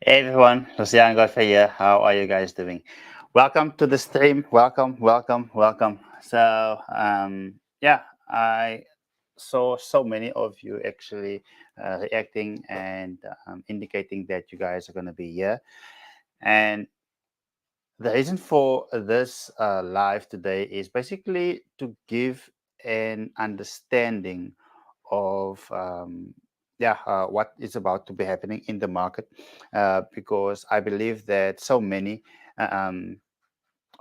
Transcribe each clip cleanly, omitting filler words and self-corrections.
Hey everyone, Lucian Godfrey here. How are you guys doing? Welcome to the stream. Welcome, welcome, welcome. Yeah, I saw so many of you actually reacting and indicating that you guys are going to be here. And the reason for this live today is basically to give an understanding of what is about to be happening in the market, because I believe that so many um,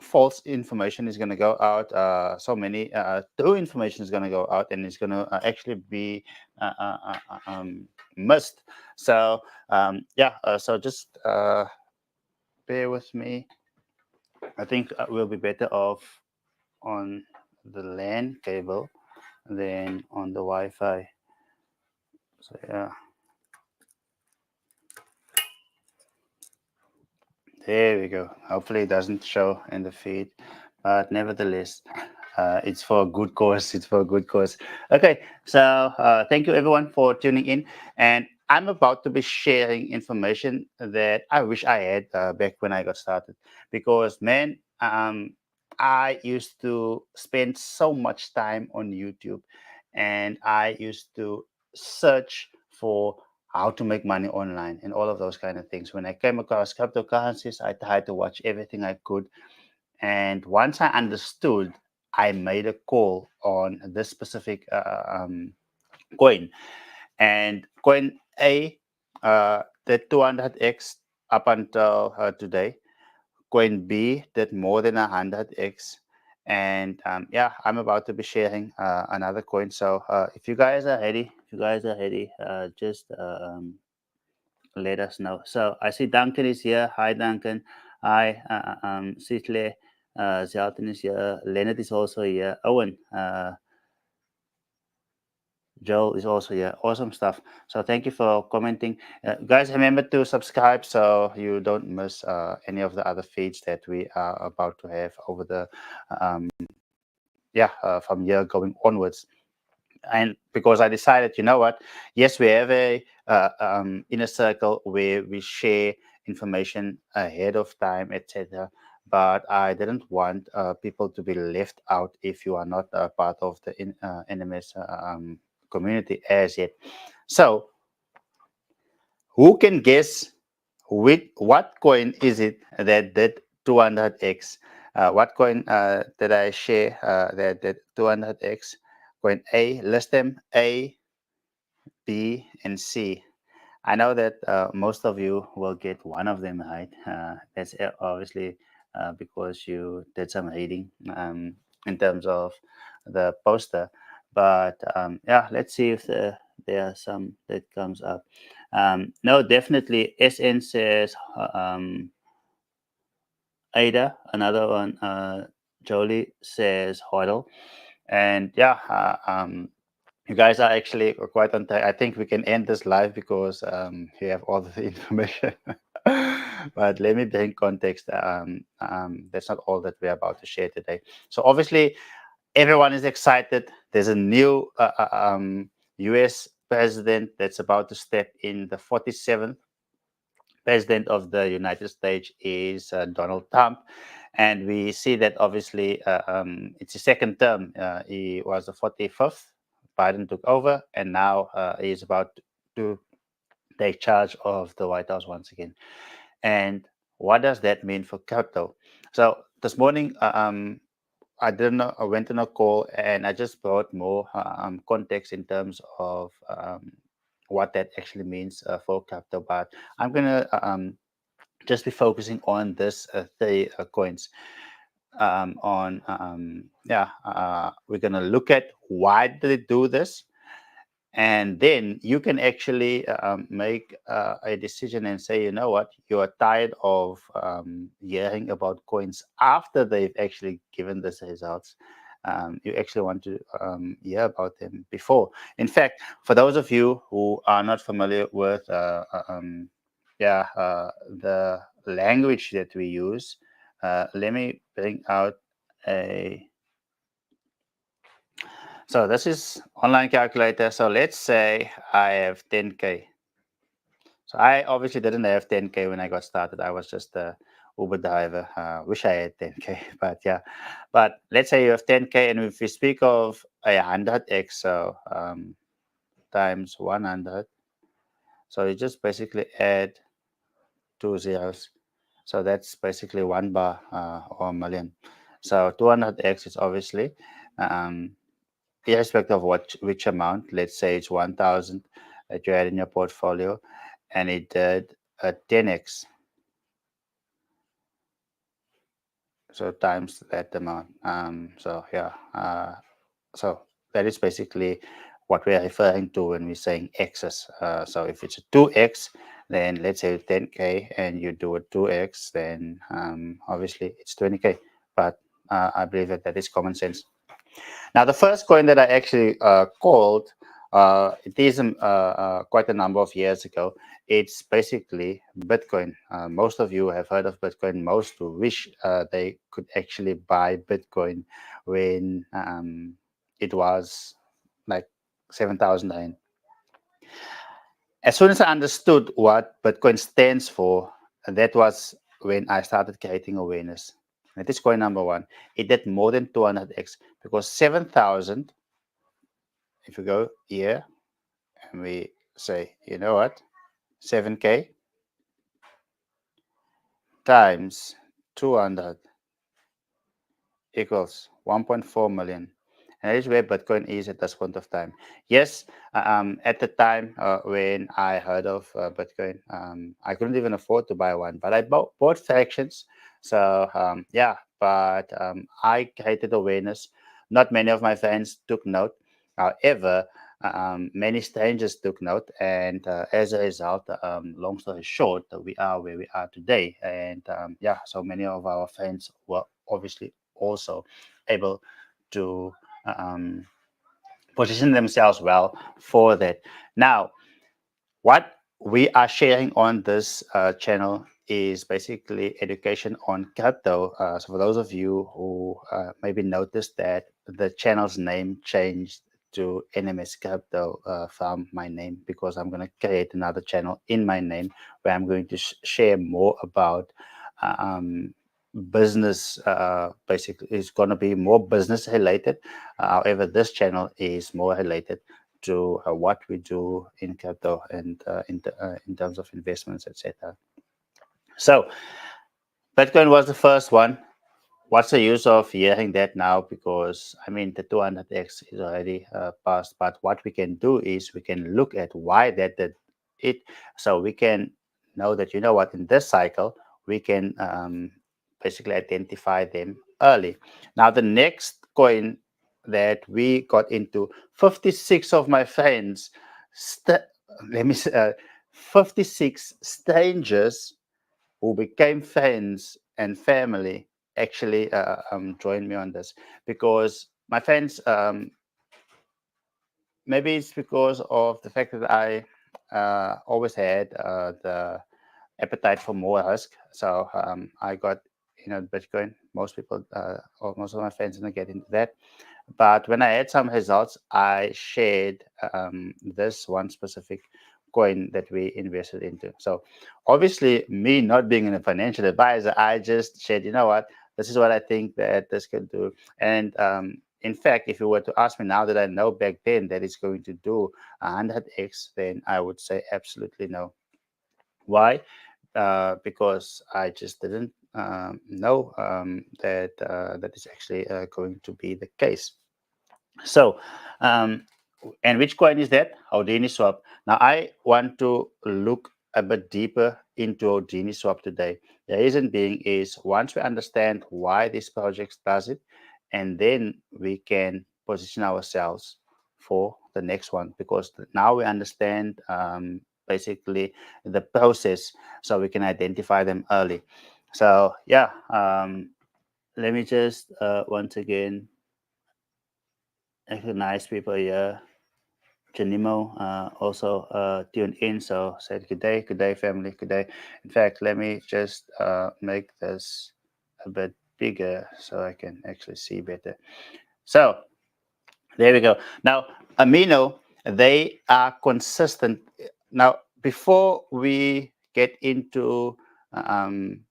false information is going to go out, so many true information is going to go out, and it's going to actually be missed. So just bear with me. I think we'll be better off on the LAN cable than on the Wi-Fi. So yeah, there we go. Hopefully it doesn't show in the feed, but nevertheless, it's for a good cause. It's for a good cause. Okay, so thank you everyone for tuning in, and I'm about to be sharing information that I wish I had back when I got started, because man, I used to spend so much time on YouTube, and I used to search for how to make money online and all of those kind of things. When I came across cryptocurrencies, I tried to watch everything I could. And once I understood, I made a call on this specific coin. And coin A, did 200x up until today. Coin B did more than 100x. And yeah, I'm about to be sharing another coin. So if you guys are ready, just let us know. So I see Duncan is here. Hi, Duncan. Hi, Sitle. Zalton is here. Leonard is also here. Owen, Joel is also here. Awesome stuff. So thank you for commenting. Guys, remember to subscribe so you don't miss any of the other feeds that we are about to have over the, um, from here going onwards. And because I decided, you know what? Yes, we have a inner circle where we share information ahead of time, etc. But I didn't want people to be left out if you are not a part of the NMS community as yet. So, who can guess with what coin is it that did 200x? What coin did I share that did 200x? Coin A, list them A, B, and C. I know that most of you will get one of them right. That's obviously because you did some reading in terms of the poster. But yeah, let's see if there are some that comes up. No, definitely. SN says Ada. Another one, Jolie says Hoddle. And yeah, you guys are actually quite on time. I think we can end this live because you have all the information. But let me bring context. That's not all that we're about to share today. So obviously, everyone is excited. There's a new U.S. president that's about to step in. The 47th president of the United States is Donald Trump. And we see that obviously it's his second term. He was the 45th. Biden took over, and now he is about to take charge of the White House once again. And what does that mean for crypto? So this morning, I didn't know. I went on a call, and I just brought more context in terms of what that actually means for crypto. But I'm gonna just be focusing on this three coins. We're gonna look at why did it do this, and then you can actually make a decision and say, you know what, you are tired of hearing about coins after they've actually given this results. You actually want to hear about them before. In fact, for those of you who are not familiar with the language that we use, let me bring out a so this is online calculator. So let's say I have 10K. So I obviously didn't have 10K when I got started. I was just a Uber driver. Wish I had 10K, but yeah. But let's say you have 10K, and if we speak of 100x, so times 100, so you just basically add two zeros. So that's basically one bar or a million. So 200x is obviously um, irrespective of which amount. Let's say it's 1,000 that you had in your portfolio, and it did a 10x. So times that amount. So yeah, so that is basically what we are referring to when we're saying x's. So if it's a 2x, then let's say 10K, and you do a 2x, then obviously it's 20K. But I believe that that is common sense. Now, the first coin that I actually called, it is quite a number of years ago. It's basically Bitcoin. Most of you have heard of Bitcoin. Most wish they could actually buy Bitcoin when it was like 7,000 Rand. As soon as I understood what Bitcoin stands for, that was when I started creating awareness. That is coin number one. It did more than 200x because 7,000, if we go here and we say, you know what, 7K times 200 equals 1.4 million. And that is where Bitcoin is at this point of time. Yes, at the time when I heard of Bitcoin, I couldn't even afford to buy one, but I bought fractions. So, yeah, but I created awareness. Not many of my friends took note. However, many strangers took note, and as a result, long story short, we are where we are today. And yeah, so many of our friends were obviously also able to um, position themselves well for that. Now, what we are sharing on this channel is basically education on crypto. So for those of you who maybe noticed that the channel's name changed to NMS Crypto from my name, because I'm going to create another channel in my name where I'm going to share more about business. Basically, it's going to be more business related. However, this channel is more related to what we do in crypto and in terms of investments, etc. So Bitcoin was the first one. What's the use of hearing that now? Because I mean, the 200x is already passed. But what we can do is we can look at why that did it, so we can know that, you know what, in this cycle we can basically identify them early. Now, the next coin that we got into, 56 of my friends, let me say, 56 strangers who became friends and family actually joined me on this, because my friends, maybe it's because of the fact that I always had the appetite for more risk. So I got, Bitcoin. Most people, or most of my friends didn't get into that. But when I had some results, I shared this one specific coin that we invested into. So obviously, me not being a financial advisor, I just said, you know what, this is what I think that this could do. And in fact, if you were to ask me now that I know back then that it's going to do 100x, then I would say absolutely no. Why? Because I just didn't know that that is actually going to be the case. So, um, and which coin is that? Houdini Swap. Now, I want to look a bit deeper into Houdini Swap today. The reason being is, once we understand why this project does it, and then we can position ourselves for the next one, because now we understand basically the process, so we can identify them early. So, yeah, let me just once again recognize people here. Janimo also tuned in, so said good day, family, good day. In fact, let me just make this a bit bigger so I can actually see better. So there we go. Now, amino, they are consistent. Now, before we get into um,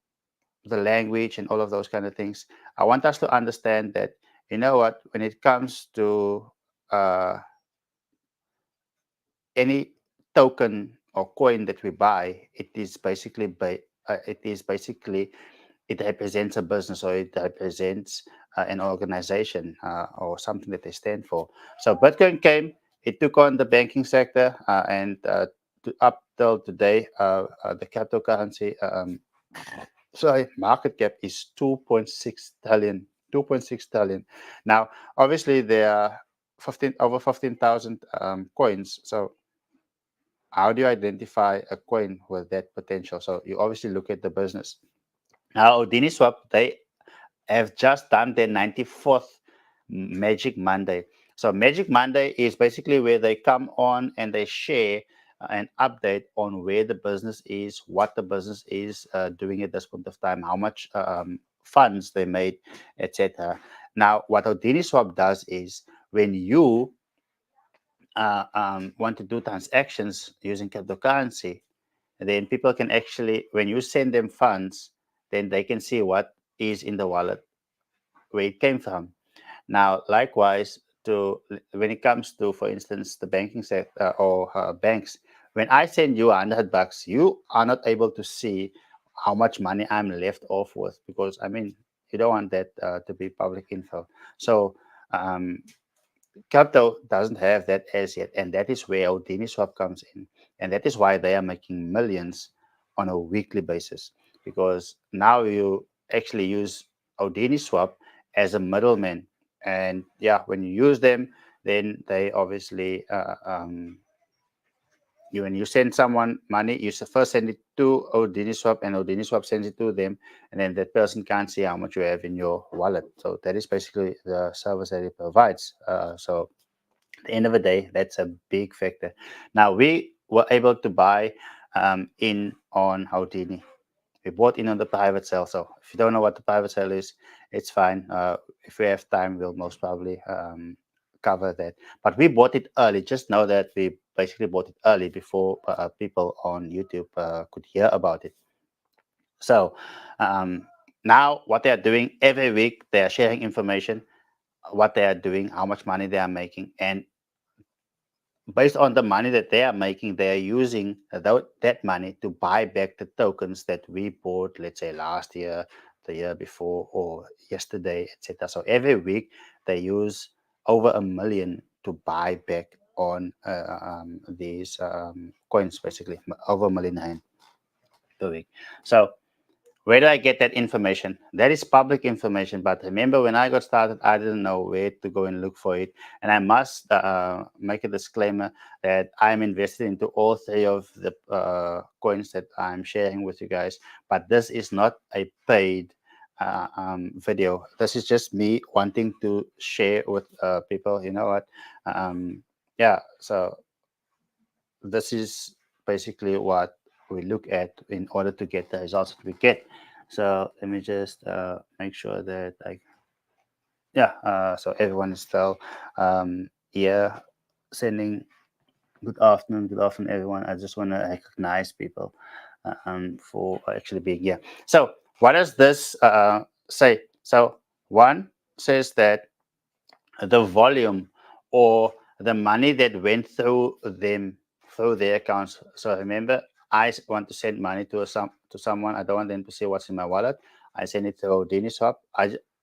the language and all of those kind of things, I want us to understand that, you know what, when it comes to uh, any token or coin that we buy, it is basically, it represents a business, or it represents an organization, or something that they stand for. So Bitcoin came, it took on the banking sector, and up till today, the cryptocurrency, sorry, market cap is 2.6 trillion. 2.6 trillion. Now, obviously, there are 15,000 coins. So how do you identify a coin with that potential? So you obviously look at the business. Now, Houdini Swap, they have just done their 94th Magic Monday. So Magic Monday is basically where they come on and they share an update on where the business is, what the business is doing at this point of time, how much funds they made, etc. Now, what Houdini Swap does is, when you want to do transactions using cryptocurrency, then people can actually, when you send them funds, then they can see what is in the wallet, where it came from. Now, likewise, to when it comes to, for instance, the banking sector, or banks, when I send you $100, you are not able to see how much money I'm left off with, because I mean, you don't want that to be public info. So um, crypto doesn't have that as yet, and that is where Houdini Swap comes in, and that is why they are making millions on a weekly basis, because now you actually use Houdini Swap as a middleman, and yeah, when you use them, then they obviously when you send someone money, you first send it to Houdini Swap, and Houdini Swap sends it to them, and then that person can't see how much you have in your wallet. So that is basically the service that it provides. So at the end of the day, that's a big factor. Now, we were able to buy in on Houdini. We bought in on the private sale. So if you don't know what the private sale is, it's fine. If we have time, we'll most probably cover that. But we bought it early. Just know that we basically bought it early before people on YouTube could hear about it. So now what they are doing every week, they are sharing information, what they are doing, how much money they are making, and based on the money that they are making, they are using that money to buy back the tokens that we bought, let's say last year, the year before, or yesterday, etc. So every week they use over 1 million to buy back on these coins, basically over 1 million per week. So where do I get that information? That is public information. But remember, when I got started, I didn't know where to go and look for it. And I must make a disclaimer that I'm invested into all three of the coins that I'm sharing with you guys. But this is not a paid video. This is just me wanting to share with people. You know what? Yeah. So this is basically what we look at in order to get the results that we get. So let me just make sure that yeah, so everyone is still here, sending good afternoon, everyone. I just want to recognize people for actually being here. So what does this say? So one says that the volume, or the money that went through them, through their accounts. So remember, want to send money to to someone. I don't want them to see what's in my wallet. I send it to Houdini Swap.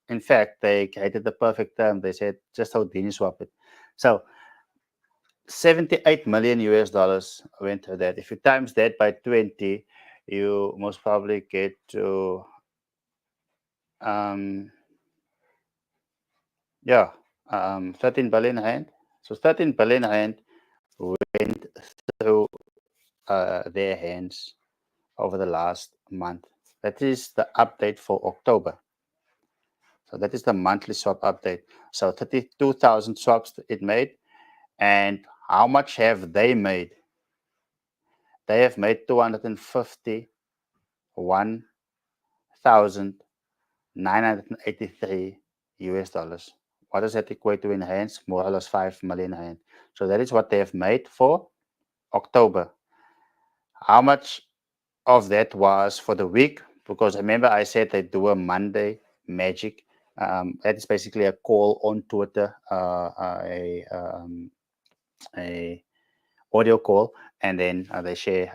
In fact, they created the perfect term. They said just Houdini Swap it. So 78 million US dollars went to that. If you times that by 20, you most probably get to um, yeah, 13 billion rand. So 13 billion rand went through their hands over the last month. That is the update for October. So that is the monthly swap update. So 32,000 swaps it made. And how much have they made? They have made 251,983 US dollars. What does that equate to in rands? More or less 5 million rand. So that is what they have made for October. How much of that was for the week? Because remember I said they do a Monday magic. That is basically a call on Twitter, a audio call, and then they share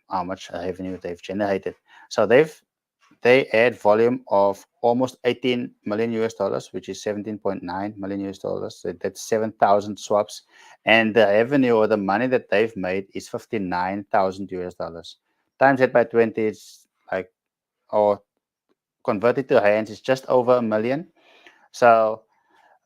how much revenue they've generated. So they had volume of almost 18 million US dollars, which is 17.9 million US dollars. So that's 7,000 swaps. And the revenue or the money that they've made is 59,000 US dollars. Times that by 20, it's like, or converted to rands, it's just over a million. So,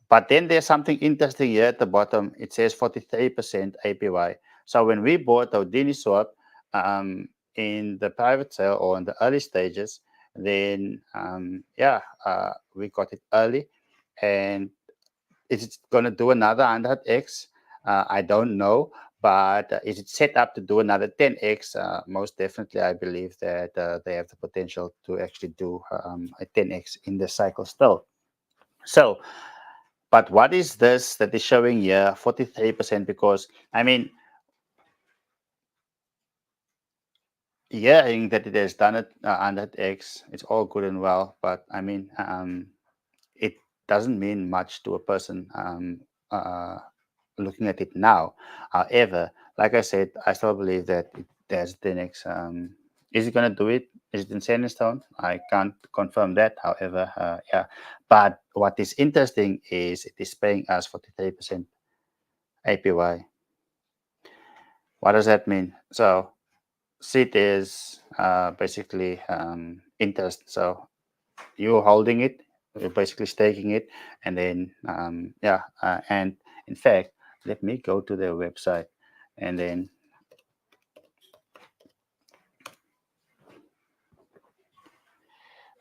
but then there's something interesting here at the bottom. It says 43% APY. So when we bought Houdini Swap in the private sale or in the early stages, then we got it early. And is it going to do another 100x? I don't know. But is it set up to do another 10x? Most definitely, I believe that they have the potential to actually do a 10x in the cycle still. So, but what is this that is showing here 43%? Because I mean, hearing that it has done it 100x, it's all good and well, but I mean, it doesn't mean much to a person uh, looking at it now. However, like I said, I still believe that there's the next. Is it going to do it? Is it in set in stone? I can't confirm that. However, yeah. But what is interesting is it is paying us 43% APY. What does that mean? So seed is basically interest. So you're holding it, you're basically staking it, and then and in fact, let me go to their website, and then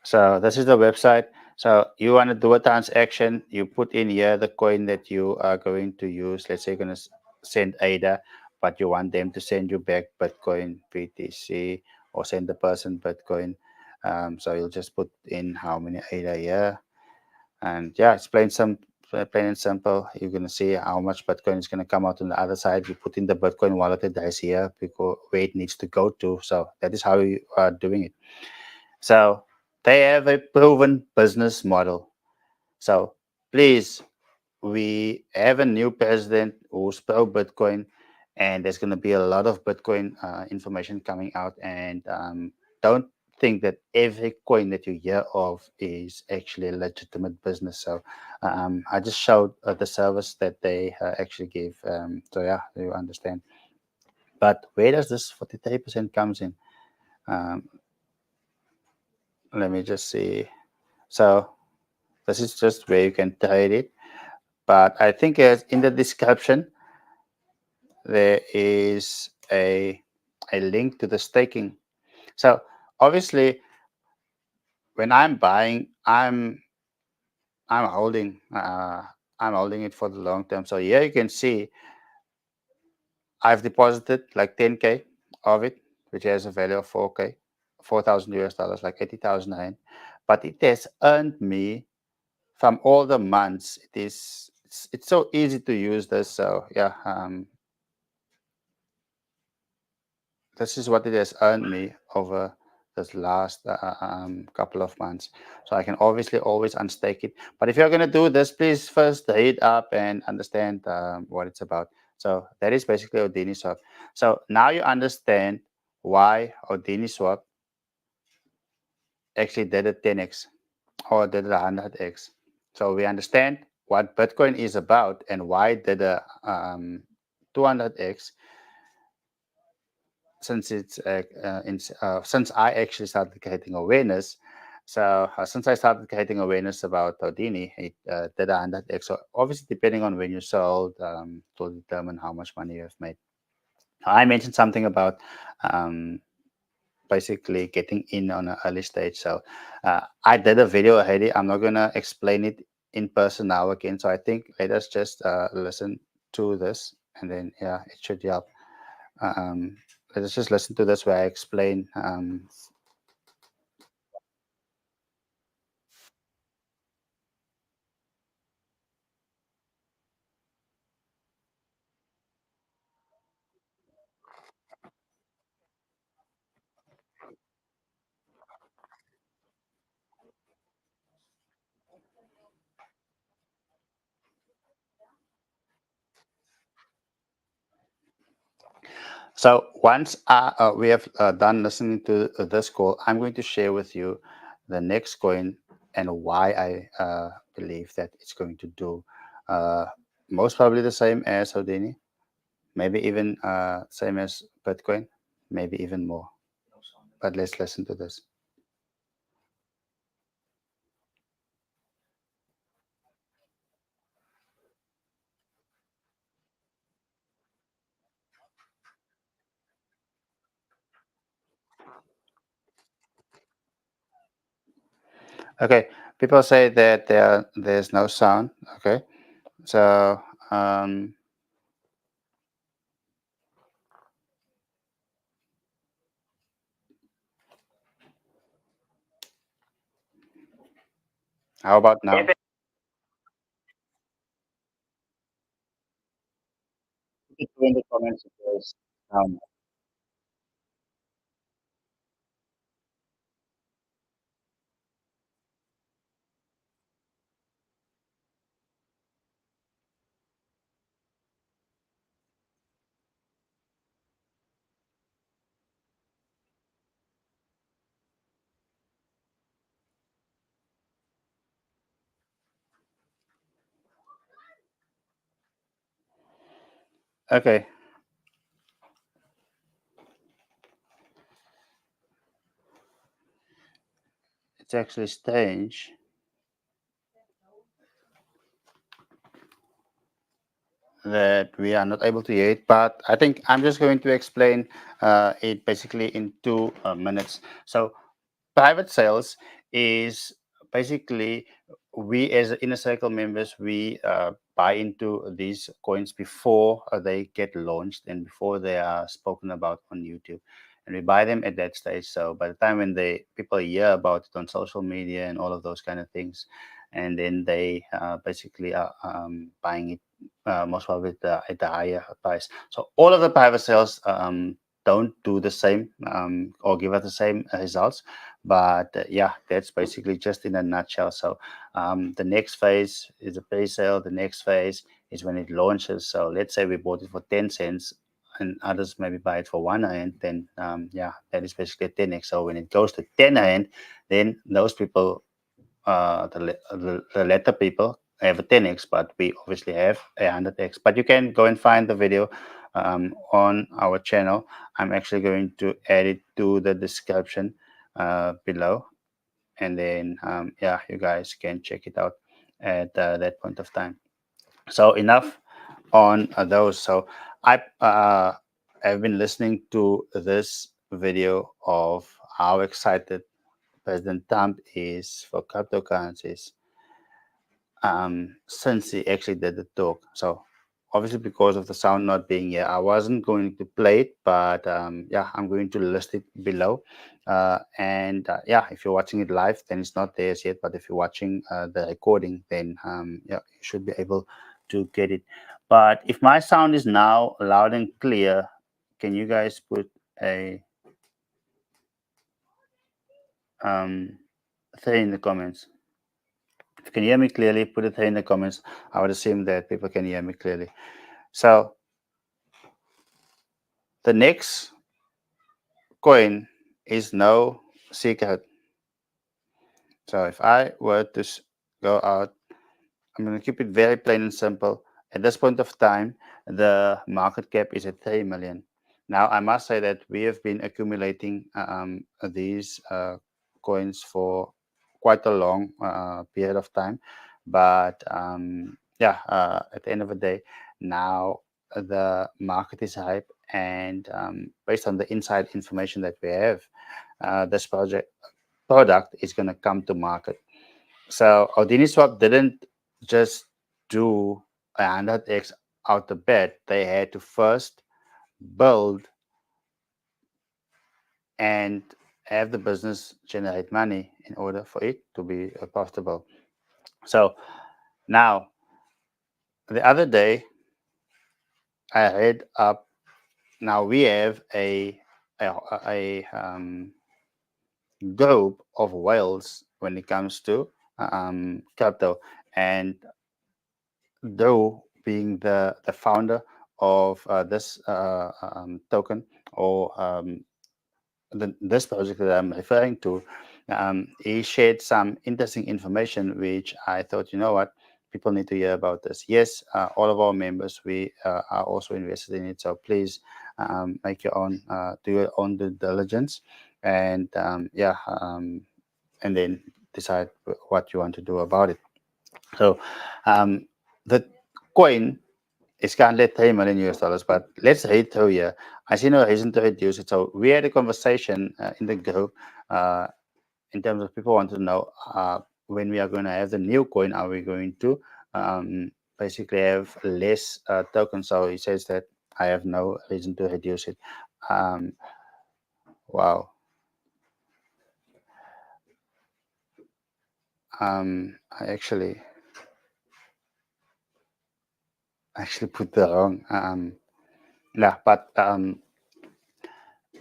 so this is the website. So you want to do a transaction, you put in here the coin that you are going to use. Let's say you're going to send ADA, but you want them to send you back Bitcoin, BTC, or send the person Bitcoin. So you'll just put in how many ADA here, and yeah, it's plain and simple. You're going to see how much Bitcoin is going to come out on the other side. You put in the Bitcoin wallet address here because where it needs to go to. So that is how you are doing it. So they have a proven business model. So please, we have a new president who's pro Bitcoin, and there's going to be a lot of Bitcoin information coming out. And don't think that every coin that you hear of is actually a legitimate business. So I just showed the service that they actually give. So yeah, you understand. But where does this 43% comes in? Um, Let me just see. So this is just where you can trade it. But I think in the description, there is a link to the staking. So obviously, when I'm buying, I'm holding I'm holding it for the long term. So here you can see I've deposited like 10k of it, which has a value of 4k, 4,000 US dollars, like 80,000 rand. But it has earned me from all the months. It's so easy to use this. So yeah, this is what it has earned me over this last couple of months. So I can obviously always unstake it. But if you're going to do this, please first read up and understand what it's about. So that is basically Houdini Swap. So now you understand why Houdini Swap actually did a 10x or did a 100x. So we understand what Bitcoin is about and why it did a 200x, since since I actually started creating awareness. So since I started creating awareness about Houdini, it did 100x. So obviously, depending on when you sold, will determine how much money you have made. I mentioned something about um, basically getting in on an early stage. So I did a video already. I'm not gonna explain it in person now again. So I think let us just listen to this, and then yeah, it should help. Um, let's just listen to this where I explain. So once we have done listening to this call, I'm going to share with you the next coin and why I believe that it's going to do uh, most probably the same as Houdini, maybe even same as Bitcoin, maybe even more. But let's listen to this. Okay, people say that there's no sound. Okay, so um, how about now? Put in the comments if there's sound. Okay, it's actually strange that we are not able to hear it, but I think I'm just going to explain it basically in 2 minutes. So private sales is basically we as inner circle members we buy into these coins before they get launched and before they are spoken about on YouTube, and we buy them at that stage. So by the time when they people hear about it on social media and all of those kind of things, and then they basically are buying it most probably at the higher price. So all of the private sales don't do the same or give us the same results, but yeah, that's basically just in a nutshell. So the next phase is a pre-sale. The next phase is when it launches. So let's say we bought it for 10 cents and others maybe buy it for 1 rand, then yeah, that is basically a 10x. So when it goes to 10 rand, then those people, the latter people, have a 10x, but we obviously have a 100x. But you can go and find the video on our channel. I'm actually going to add it to the description below, and then yeah, you guys can check it out at that point of time. So enough on those. So I have been listening to this video of how excited President Trump is for cryptocurrencies since he actually did the talk. So obviously because of the sound not being here, I wasn't going to play it, but yeah, I'm going to list it below. And yeah, if you're watching it live, then it's not there yet. But if you're watching the recording, then yeah, you should be able to get it. But if my sound is now loud and clear, can you guys put a um, thing in the comments? If you can hear me clearly, put it here in the comments. I would assume that people can hear me clearly. So the next coin is no secret. So if I were to go out, I'm going to keep it very plain and simple. At this point of time, the market cap is at 3 million. Now, I must say that we have been accumulating these coins for quite a long period of time. But yeah, at the end of the day, now the market is hype. And based on the inside information that we have, this product is going to come to market. So Houdini Swap didn't just do 100x out the bed. They had to first build and have the business generate money in order for it to be profitable. So now, the other day, I read up. Now we have a group of whales when it comes to crypto, and Doe being the founder of this token, or this project that I'm referring to, he shared some interesting information, which I thought, you know what, people need to hear about this. Yes, all of our members, we are also invested in it. So please make your own, do your own due diligence, and and then decide what you want to do about it. So the coin is currently $3 million, but let's read through here. I see no reason to reduce it. So we had a conversation in the group uh, in terms of people want to know when we are going to have the new coin. Are we going to basically have less tokens? So he says that I have no reason to reduce it. Um, wow. I actually put the wrong. Yeah, but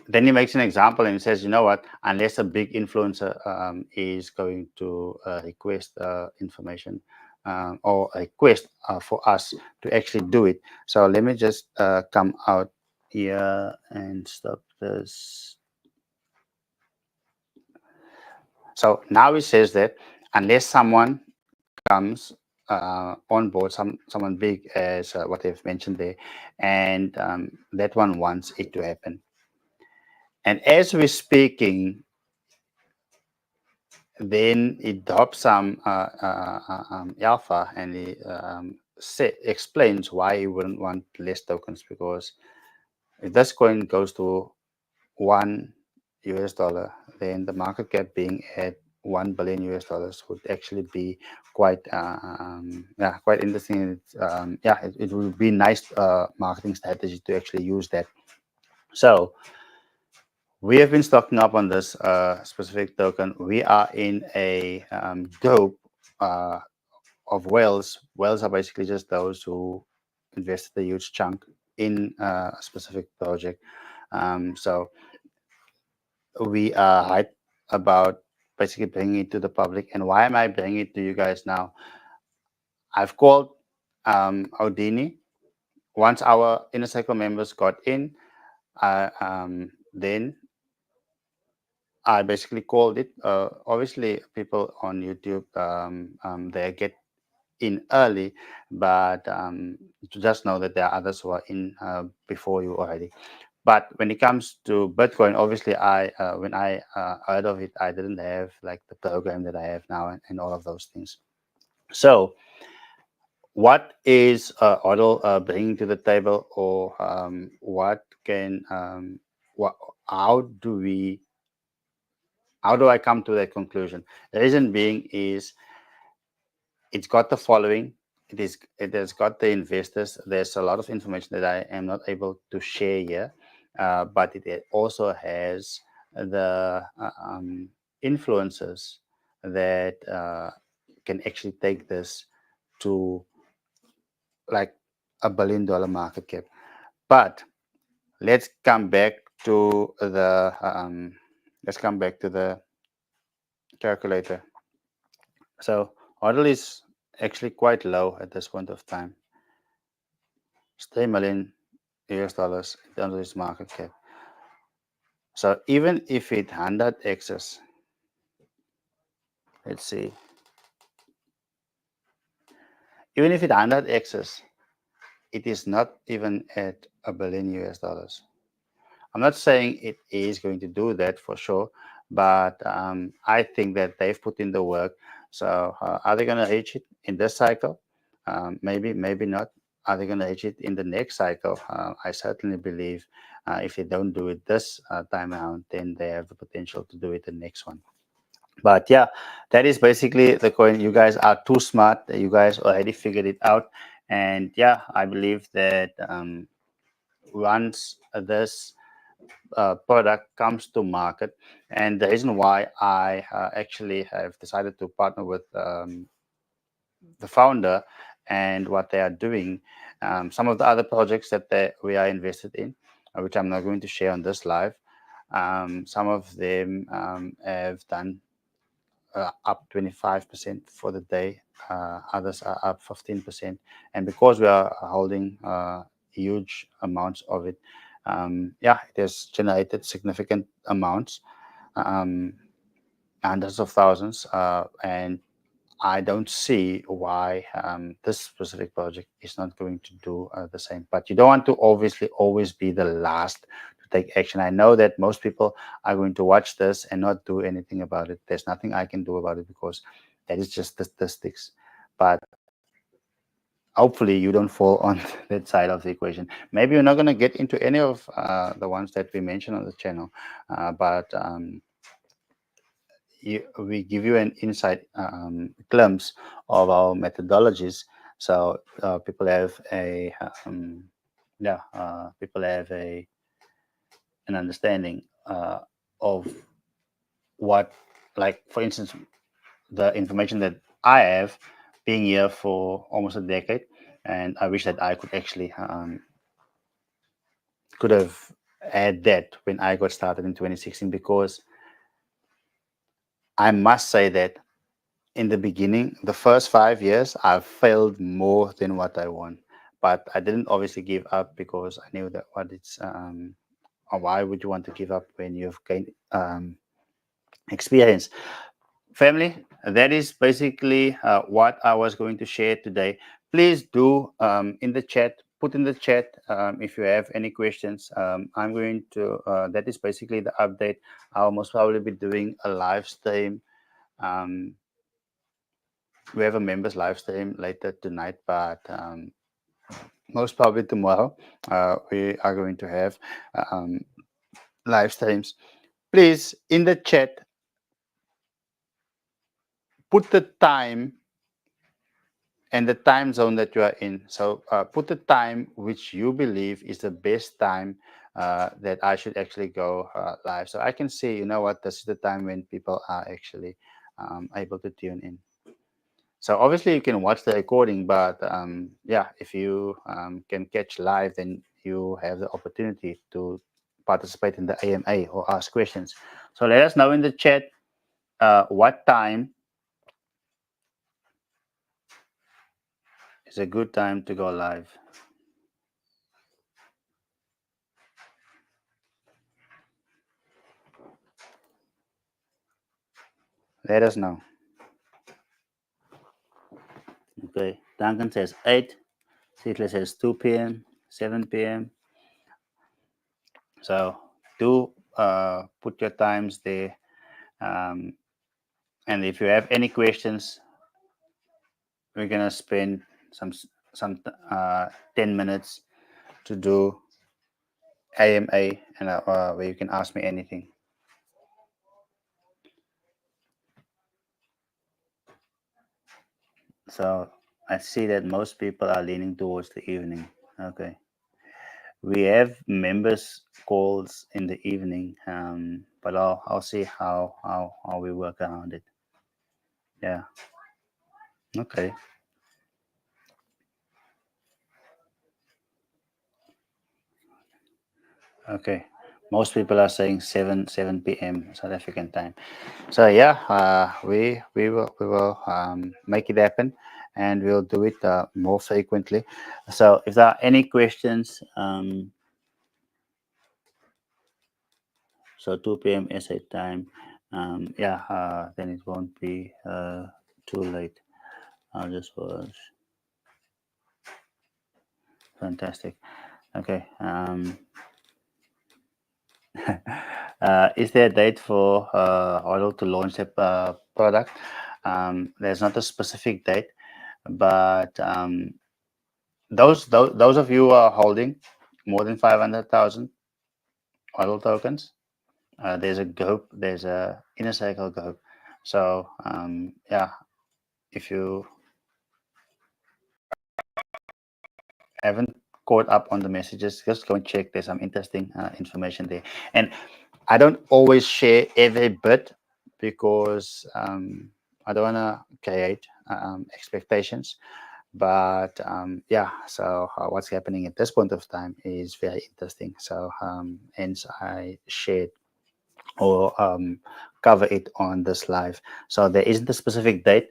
then he makes an example and he says, you know what, unless a big influencer is going to request information or request for us to actually do it. So let me just come out here and stop this. So now it says that unless someone comes on board, someone big as what they've mentioned there, and that one wants it to happen. And as we're speaking, then it drops some alpha, and it explains why you wouldn't want less tokens, because if this coin goes to $1, then the market cap being at $1 billion would actually be quite quite interesting. It would be nice marketing strategy to actually use that. So we have been stocking up on this specific token. We are in a group of whales. Whales are basically just those who invested a huge chunk in a specific project. So we are hyped about basically bringing it to the public. And why am I bringing it to you guys now? I've called Houdini. Once our inner circle members got in, then I basically called it. Obviously, people on YouTube they get in early, but just know that there are others who are in before you already. But when it comes to Bitcoin, obviously, I when I heard of it, I didn't have like the program that I have now, and all of those things. So, what is Odell bringing to the table, or what can what how do we how do I come to that conclusion? The reason being is it's got the following. It has got the investors. There's a lot of information that I am not able to share here, but it also has the influencers that can actually take this to like $1 billion market cap. But let's come back to the calculator. So Odell is actually quite low at this point of time. It's $3 million in terms of its market cap. So even if it 100x's, let's see, even if it 100x's, it is not even at $1 billion. I'm not saying it is going to do that for sure, but I think that they've put in the work. So are they going to reach it in this cycle? Maybe, maybe not. Are they going to reach it in the next cycle? I certainly believe if they don't do it this time around, then they have the potential to do it the next one. But yeah, that is basically the coin. You guys are too smart. You guys already figured it out. And yeah, I believe that once this product comes to market, and the reason why I actually have decided to partner with the founder and what they are doing, some of the other projects that we are invested in, which I'm not going to share on this live, some of them have done up 25% for the day. Others are up 15%. And because we are holding huge amounts of it, Yeah, it has generated significant amounts, um, hundreds of thousands, and I don't see why this specific project is not going to do the same. But you don't want to obviously always be the last to take action. I know that most people are going to watch this and not do anything about it. There's nothing I can do about it because that is just statistics. But hopefully you don't fall on that side of the equation. Maybe you're not going to get into any of the ones that we mentioned on the channel, but we give you an insight glimpse of our methodologies, so people have a people have an understanding of what, like for instance, the information that I have, being here for almost a decade, and I wish that I could actually could have had that when I got started in 2016, because I must say that in the beginning, the first 5 years, I failed more than what I won. But I didn't obviously give up because I knew that what it's, or why would you want to give up when you've gained experience? Family, that is basically what I was going to share today. Please do in the chat, put in the chat if you have any questions. I'm going to, that is basically the update. I'll most probably be doing a live stream. We have a members live stream later tonight, but most probably tomorrow we are going to have um, live streams. Please, in the chat, put the time and the time zone that you are in. So put the time which you believe is the best time that I should actually go live. So I can see, you know what, this is the time when people are actually able to tune in. So obviously you can watch the recording, but yeah, if you can catch live, then you have the opportunity to participate in the AMA or ask questions. So let us know in the chat what time is a good time to go live. Let us know. Okay, Duncan says 8, Citla says 2 p.m., 7 p.m. So do put your times there. And if you have any questions, we're gonna spend some 10 minutes to do AMA, and where you can ask me anything. So I see that most people are leaning towards the evening. Okay. We have members calls in the evening, but I'll see how we work around it. Yeah. Okay. Okay. Most people are saying 7 p.m. South African time. So yeah, we will make it happen, and we'll do it more frequently. So if there are any questions, so 2 p.m. SA time, yeah, then it won't be too late. I'll just watch. Fantastic. Okay. Is there a date for Auto to launch a product? There's not a specific date, but those of you who are holding more than 500,000 Auto tokens, there's a group, there's a inner circle group. So yeah, if you haven't caught up on the messages, just go and check. There's some interesting information there. And I don't always share every bit because I don't want to create expectations. But yeah, so what's happening at this point of time is very interesting. So hence I shared or cover it on this live. So there isn't a specific date,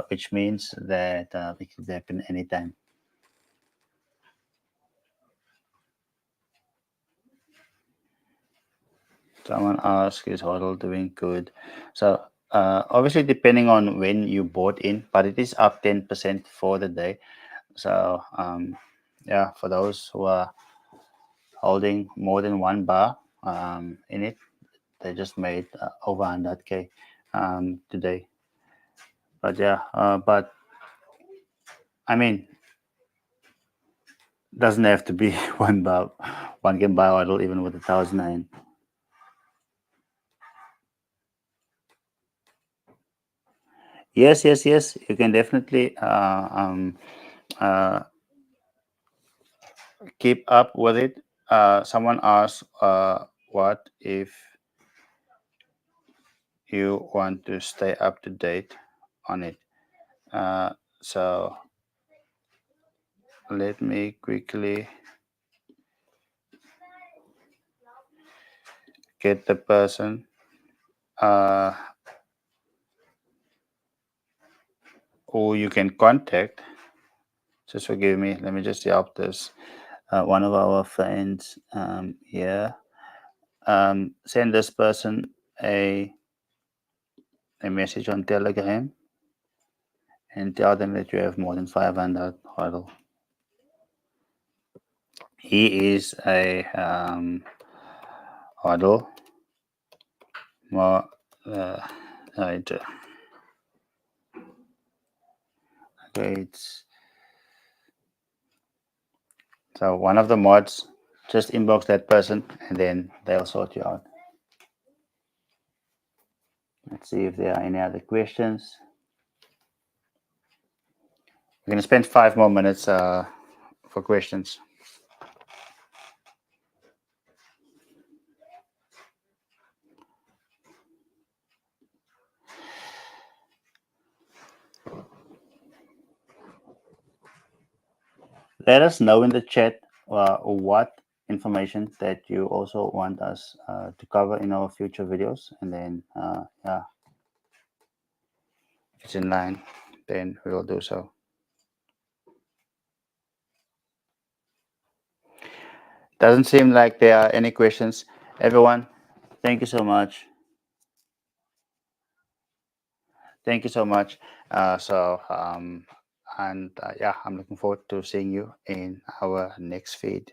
which means that it could happen anytime. Someone asked, is Hodl doing good? So obviously depending on when you bought in, but it is up 10% for the day. So yeah, for those who are holding more than one bar in it, they just made over 100K today. But yeah, but I mean, doesn't have to be one bar. One can buy Hodl even with 1,000 in. Yes, yes, yes. You can definitely uh, keep up with it. Someone asked, what if you want to stay up to date on it? So let me quickly get the person uh, who you can contact. Just forgive me. Let me just help this. One of our friends here. Send this person a a message on Telegram and tell them that you have more than 500 hodl. He is a hodl more right. Okay, it's so one of the mods. Just inbox that person and then they'll sort you out. Let's see if there are any other questions. We're gonna spend 5 more minutes for questions. Let us know in the chat what information that you also want us to cover in our future videos, and then yeah, if it's in line, then we will do so. Doesn't seem like there are any questions. Everyone, thank you so much. Thank you so much. And yeah, I'm looking forward to seeing you in our next feed.